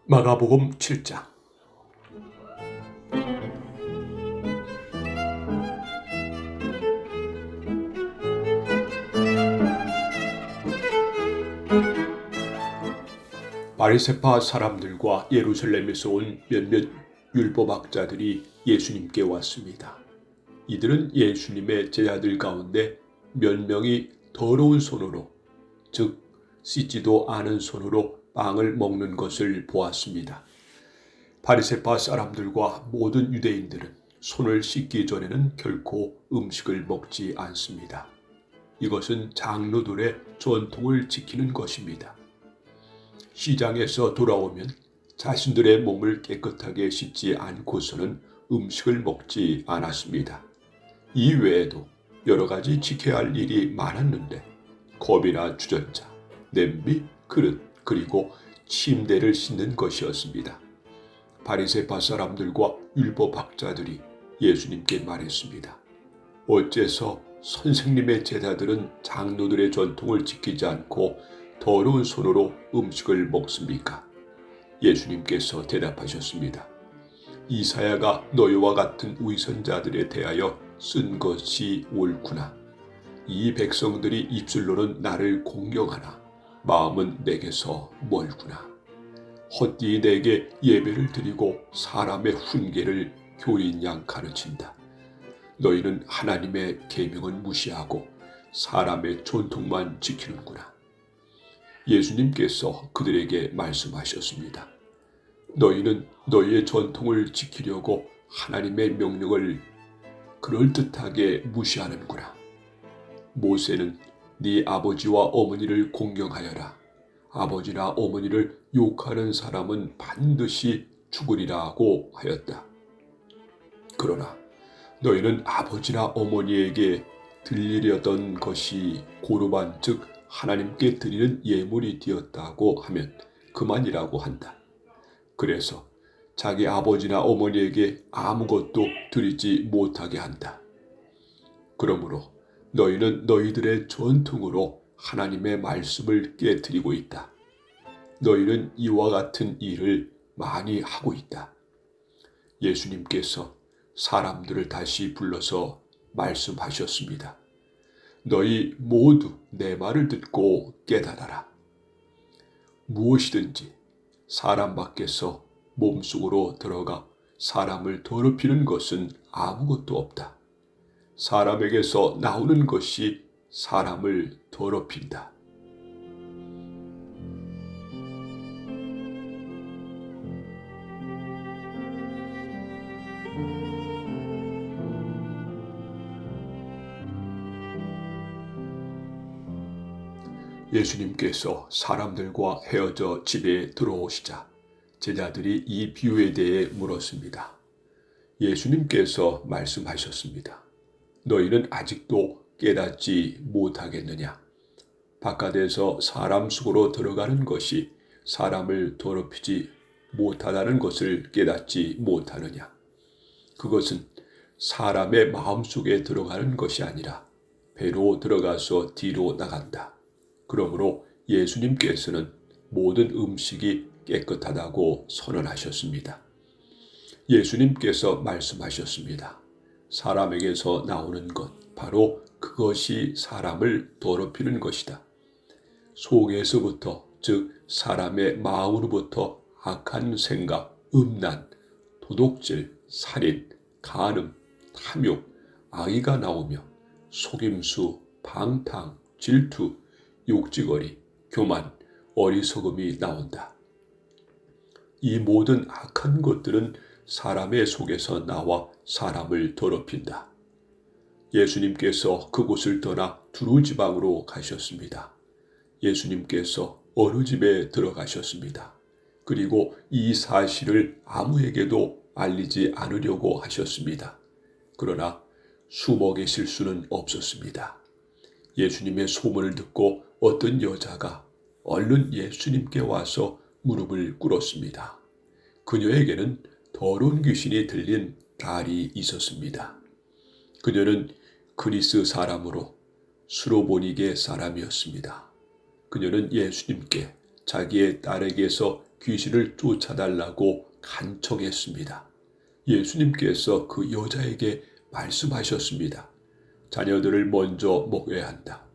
마가복음 7장. 바리새파 사람들과 예루살렘에서 온 몇몇 율법학자들이 예수님께 왔습니다. 이들은 예수님의 제자들 가운데 몇 명이 더러운 손으로, 즉 씻지도 않은 손으로 빵을 먹는 것을 보았습니다. 바리새파 사람들과 모든 유대인들은 손을 씻기 전에는 결코 음식을 먹지 않습니다. 이것은 장로들의 전통을 지키는 것입니다. 시장에서 돌아오면 자신들의 몸을 깨끗하게 씻지 않고서는 음식을 먹지 않았습니다. 이 외에도 여러 가지 지켜야 할 일이 많았는데 컵이나 주전자, 냄비, 그릇, 그리고 침대를 씻는 것이었습니다. 바리새파 사람들과 율법학자들이 예수님께 말했습니다. 어째서 선생님의 제자들은 장로들의 전통을 지키지 않고 더러운 손으로 음식을 먹습니까? 예수님께서 대답하셨습니다. 이사야가 너희와 같은 위선자들에 대하여 쓴 것이 옳구나. 이 백성들이 입술로는 나를 공경하나 마음은 내게서 멀구나. 헛되이 내게 예배를 드리고 사람의 훈계를 교인양 가르친다. 너희는 하나님의 계명은 무시하고 사람의 전통만 지키는구나. 예수님께서 그들에게 말씀하셨습니다. 너희는 너희의 전통을 지키려고 하나님의 명령을 그럴듯하게 무시하는구나. 모세는 네 아버지와 어머니를 공경하여라. 아버지나 어머니를 욕하는 사람은 반드시 죽으리라고 하였다. 그러나 너희는 아버지나 어머니에게 드리려던 것이 고르반 즉 하나님께 드리는 예물이 되었다고 하면 그만이라고 한다. 그래서 자기 아버지나 어머니에게 아무것도 드리지 못하게 한다. 그러므로 너희는 너희들의 전통으로 하나님의 말씀을 깨뜨리고 있다. 너희는 이와 같은 일을 많이 하고 있다. 예수님께서 사람들을 다시 불러서 말씀하셨습니다. 너희 모두 내 말을 듣고 깨달아라. 무엇이든지 사람 밖에서 몸속으로 들어가 사람을 더럽히는 것은 아무것도 없다. 사람에게서 나오는 것이 사람을 더럽힌다. 예수님께서 사람들과 헤어져 집에 들어오시자 제자들이 이 비유에 대해 물었습니다. 예수님께서 말씀하셨습니다. 너희는 아직도 깨닫지 못하겠느냐? 바깥에서 사람 속으로 들어가는 것이 사람을 더럽히지 못하다는 것을 깨닫지 못하느냐? 그것은 사람의 마음속에 들어가는 것이 아니라 배로 들어가서 뒤로 나간다. 그러므로 예수님께서는 모든 음식이 깨끗하다고 선언하셨습니다. 예수님께서 말씀하셨습니다. 사람에게서 나오는 것, 바로 그것이 사람을 더럽히는 것이다. 속에서부터, 즉 사람의 마음으로부터 악한 생각, 음란, 도둑질, 살인, 간음, 탐욕, 악의가 나오며 속임수, 방탕, 질투, 욕지거리, 교만, 어리석음이 나온다. 이 모든 악한 것들은 사람의 속에서 나와 사람을 더럽힌다. 예수님께서 그곳을 떠나 두루 지방으로 가셨습니다. 예수님께서 어느 집에 들어가셨습니다. 그리고 이 사실을 아무에게도 알리지 않으려고 하셨습니다. 그러나 숨어 계실 수는 없었습니다. 예수님의 소문을 듣고 어떤 여자가 얼른 예수님께 와서 무릎을 꿇었습니다. 그녀에게는 더러운 귀신이 들린 딸이 있었습니다. 그녀는 그리스 사람으로 수로보니게 사람이었습니다. 그녀는 예수님께 자기의 딸에게서 귀신을 쫓아달라고 간청했습니다. 예수님께서 그 여자에게 말씀하셨습니다. 자녀들을 먼저 먹여야 한다.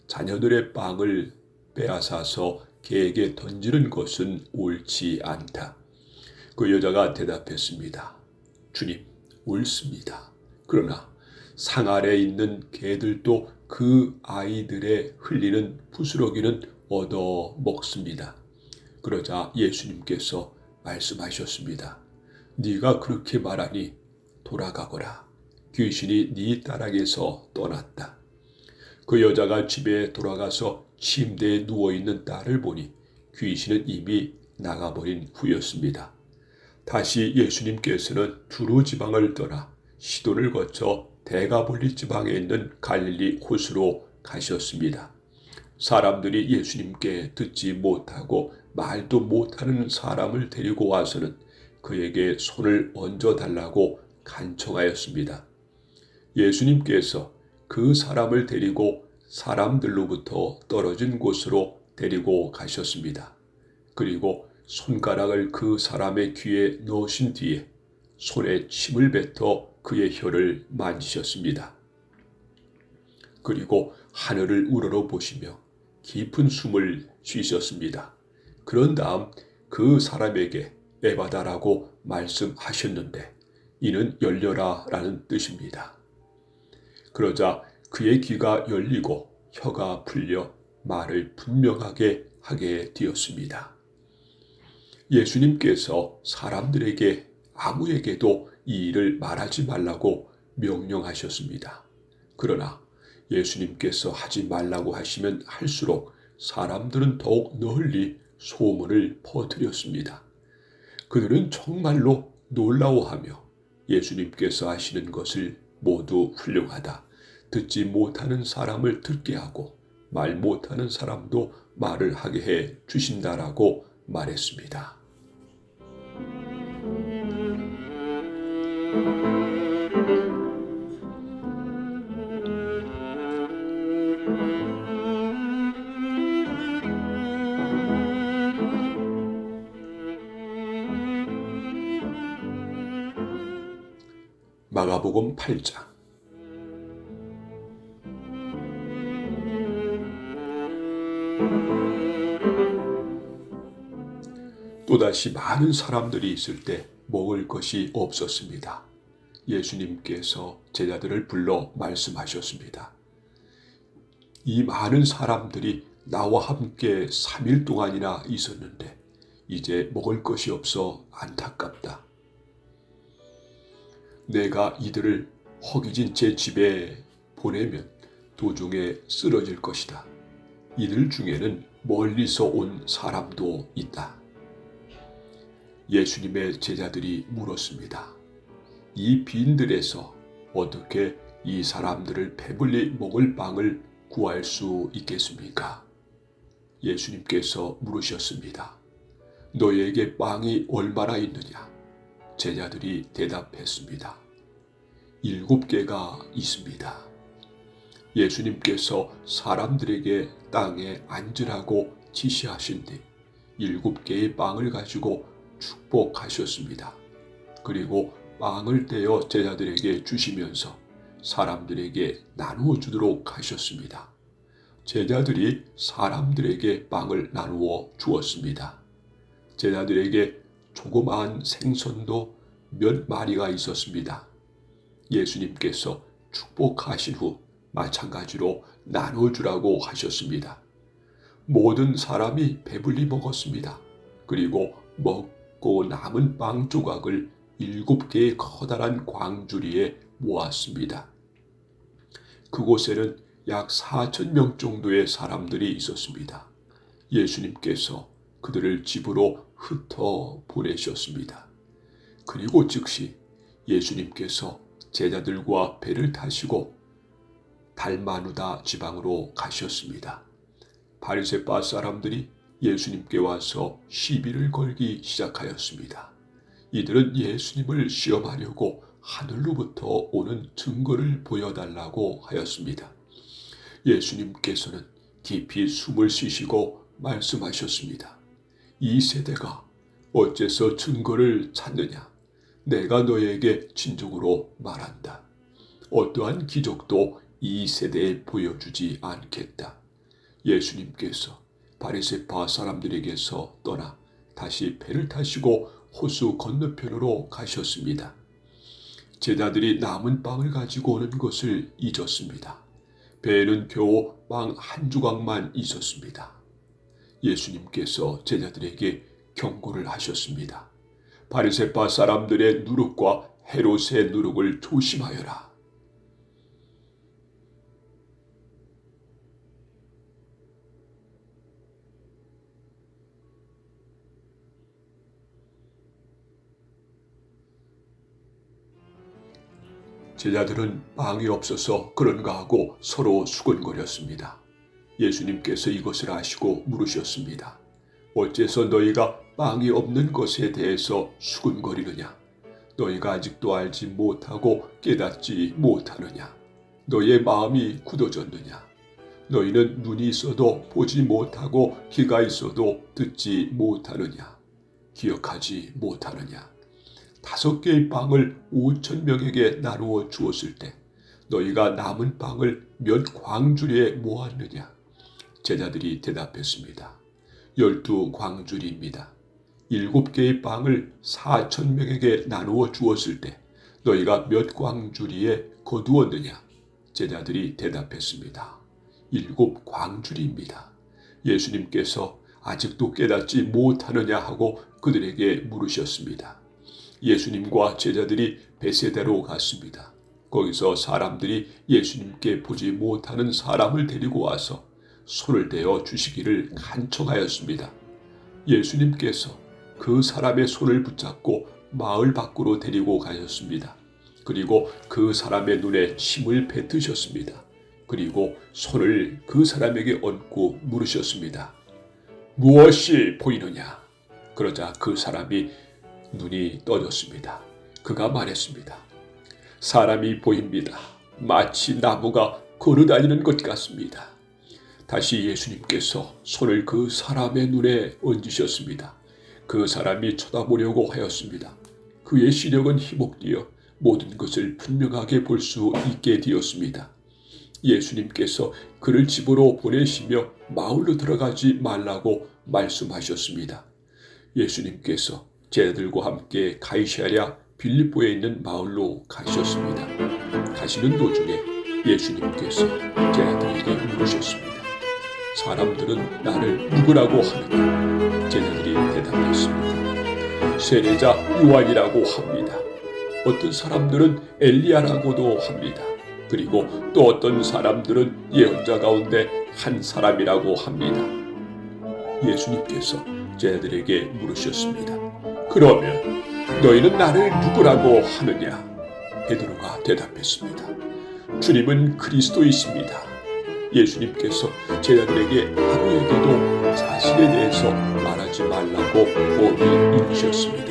자녀들의 빵을 빼앗아서 개에게 던지는 것은 옳지 않다. 그 여자가 대답했습니다. 주님, 옳습니다. 그러나 상 아래 있는 개들도 그 아이들의 흘리는 부스러기는 얻어 먹습니다. 그러자 예수님께서 말씀하셨습니다. 네가 그렇게 말하니 돌아가거라. 귀신이 네 딸에게서 떠났다. 그 여자가 집에 돌아가서 침대에 누워있는 딸을 보니 귀신은 이미 나가버린 후였습니다. 다시 예수님께서는 두로 지방을 떠나 시돈을 거쳐 데가볼리 지방에 있는 갈릴리 호수로 가셨습니다. 사람들이 예수님께 듣지 못하고 말도 못하는 사람을 데리고 와서는 그에게 손을 얹어달라고 간청하였습니다. 예수님께서 그 사람을 데리고 사람들로부터 떨어진 곳으로 데리고 가셨습니다. 그리고 손가락을 그 사람의 귀에 넣으신 뒤에 손에 침을 뱉어 그의 혀를 만지셨습니다. 그리고 하늘을 우러러 보시며 깊은 숨을 쉬셨습니다. 그런 다음 그 사람에게 에바다라고 말씀하셨는데 이는 열려라 라는 뜻입니다. 그러자 그의 귀가 열리고 혀가 풀려 말을 분명하게 하게 되었습니다. 예수님께서 사람들에게 아무에게도 이 일을 말하지 말라고 명령하셨습니다. 그러나 예수님께서 하지 말라고 하시면 할수록 사람들은 더욱 널리 소문을 퍼뜨렸습니다. 그들은 정말로 놀라워하며 예수님께서 하시는 것을 모두 훌륭하다. 듣지 못하는 사람을 듣게 하고 말 못하는 사람도 말을 하게 해 주신다라고 말했습니다. 마가복음 8장. 또다시 많은 사람들이 있을 때 먹을 것이 없었습니다. 예수님께서 제자들을 불러 말씀하셨습니다. 이 많은 사람들이 나와 함께 3일 동안이나 있었는데 이제 먹을 것이 없어 안타깝다. 내가 이들을 허기진 제 집에 보내면 도중에 쓰러질 것이다. 이들 중에는 멀리서 온 사람도 있다. 예수님의 제자들이 물었습니다. 이 빈들에서 어떻게 이 사람들을 배불리 먹을 빵을 구할 수 있겠습니까? 예수님께서 물으셨습니다. 너희에게 빵이 얼마나 있느냐? 제자들이 대답했습니다. 7개가 있습니다. 예수님께서 사람들에게 땅에 앉으라고 지시하신 뒤 7개의 빵을 가지고 축복하셨습니다. 그리고 빵을 떼어 제자들에게 주시면서 사람들에게 나누어 주도록 하셨습니다. 제자들이 사람들에게 빵을 나누어 주었습니다. 제자들에게 조그마한 생선도 몇 마리가 있었습니다. 예수님께서 축복하신 후 마찬가지로 나눠주라고 하셨습니다. 모든 사람이 배불리 먹었습니다. 그리고 먹고 남은 빵 조각을 7개의 커다란 광주리에 모았습니다. 그곳에는 약 4,000명 정도의 사람들이 있었습니다. 예수님께서 그들을 집으로 흩어 보내셨습니다. 그리고 즉시 예수님께서 제자들과 배를 타시고 달마누다 지방으로 가셨습니다. 바리새파 사람들이 예수님께 와서 시비를 걸기 시작하였습니다. 이들은 예수님을 시험하려고 하늘로부터 오는 증거를 보여달라고 하였습니다. 예수님께서는 깊이 숨을 쉬시고 말씀하셨습니다. 이 세대가 어째서 증거를 찾느냐? 내가 너에게 진정으로 말한다. 어떠한 기적도 이 세대에 보여주지 않겠다. 예수님께서 바리새파 사람들에게서 떠나 다시 배를 타시고 호수 건너편으로 가셨습니다. 제자들이 남은 빵을 가지고 오는 것을 잊었습니다. 배에는 겨우 빵 한 조각만 있었습니다. 예수님께서 제자들에게 경고를 하셨습니다. 바리새파 사람들의 누룩과 헤롯의 누룩을 조심하여라. 제자들은 빵이 없어서 그런가 하고 서로 수근거렸습니다. 예수님께서 이것을 아시고 물으셨습니다. 어째서 너희가 빵이 없는 것에 대해서 수근거리느냐? 너희가 아직도 알지 못하고 깨닫지 못하느냐? 너희의 마음이 굳어졌느냐? 너희는 눈이 있어도 보지 못하고 귀가 있어도 듣지 못하느냐? 기억하지 못하느냐? 5개의 빵을 5,000명에게 나누어 주었을 때 너희가 남은 빵을 몇 광주리에 모았느냐? 제자들이 대답했습니다. 12광주리입니다. 7개의 빵을 4,000명에게 나누어 주었을 때 너희가 몇 광주리에 거두었느냐? 제자들이 대답했습니다. 7광주리입니다. 예수님께서 아직도 깨닫지 못하느냐 하고 그들에게 물으셨습니다. 예수님과 제자들이 베세다로 갔습니다. 거기서 사람들이 예수님께 보지 못하는 사람을 데리고 와서 손을 대어 주시기를 간청하였습니다. 예수님께서 그 사람의 손을 붙잡고 마을 밖으로 데리고 가셨습니다. 그리고 그 사람의 눈에 침을 뱉으셨습니다. 그리고 손을 그 사람에게 얹고 물으셨습니다. 무엇이 보이느냐? 그러자 그 사람이 눈이 떠졌습니다. 그가 말했습니다. 사람이 보입니다. 마치 나무가 걸어다니는 것 같습니다. 다시 예수님께서 손을 그 사람의 눈에 얹으셨습니다. 그 사람이 쳐다보려고 하였습니다. 그의 시력은 희복되어 모든 것을 분명하게 볼 수 있게 되었습니다. 예수님께서 그를 집으로 보내시며 마을로 들어가지 말라고 말씀하셨습니다. 예수님께서 제자들과 함께 가이사랴 빌립보에 있는 마을로 가셨습니다. 가시는 도중에 예수님께서 제자들에게 물으셨습니다. 사람들은 나를 누구라고 하느냐? 제자들이 대답했습니다. 세례자 요한이라고 합니다. 어떤 사람들은 엘리야라고도 합니다. 그리고 또 어떤 사람들은 예언자 가운데 한 사람이라고 합니다. 예수님께서 제자들에게 물으셨습니다. 그러면 너희는 나를 누구라고 하느냐? 베드로가 대답했습니다. 주님은 그리스도이십니다. 예수님께서 제자들에게 아무에게도 자신에 대해서 말하지 말라고 엄히 이르셨습니다.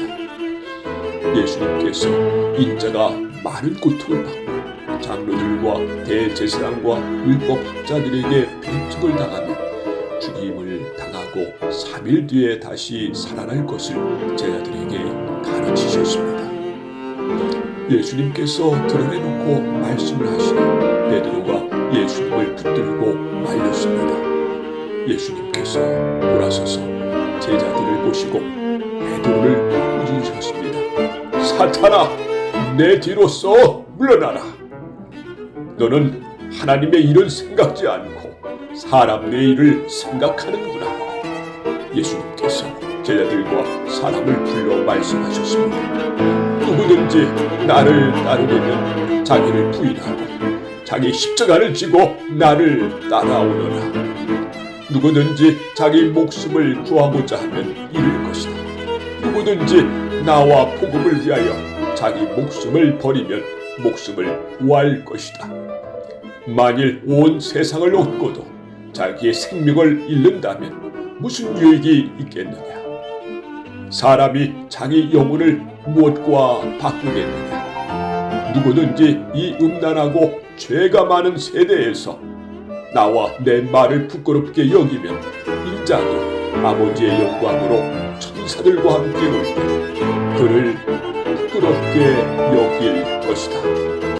예수님께서 인자가 많은 고통을 받고 장로들과 대제사장과 율법학자들에게 배척을 당하며 죽임을 당하고 3일 뒤에 다시 살아날 것을 제자들에게 가르치셨습니다. 예수님께서 드러내놓고 말씀을 하시니 베드로가 예수님을 붙들고 말렸습니다. 예수님께서 돌아서서 제자들을 보시고 베드로를 꾸짖으셨습니다. 사탄아, 내 뒤로서 물러나라. 너는 하나님의 일을 생각지 않고 사람의 일을 생각하는구나. 예수님께서 제자들과 사람을 불러 말씀하셨습니다. 누구든지 나를 따르려면 자기를 부인하고 자기 십자가를 지고 나를 따라오너라. 누구든지 자기 목숨을 구하고자 하면 잃을 것이다. 누구든지 나와 복음을 위하여 자기 목숨을 버리면 목숨을 구할 것이다. 만일 온 세상을 얻고도 자기의 생명을 잃는다면 무슨 유익이 있겠느냐? 사람이 자기 영혼을 무엇과 바꾸겠느냐? 누구든지 이 음란하고 죄가 많은 세대에서 나와 내 말을 부끄럽게 여기면 인자도 아버지의 영광으로 천사들과 함께 올 때 그를 부끄럽게 여길 것이다.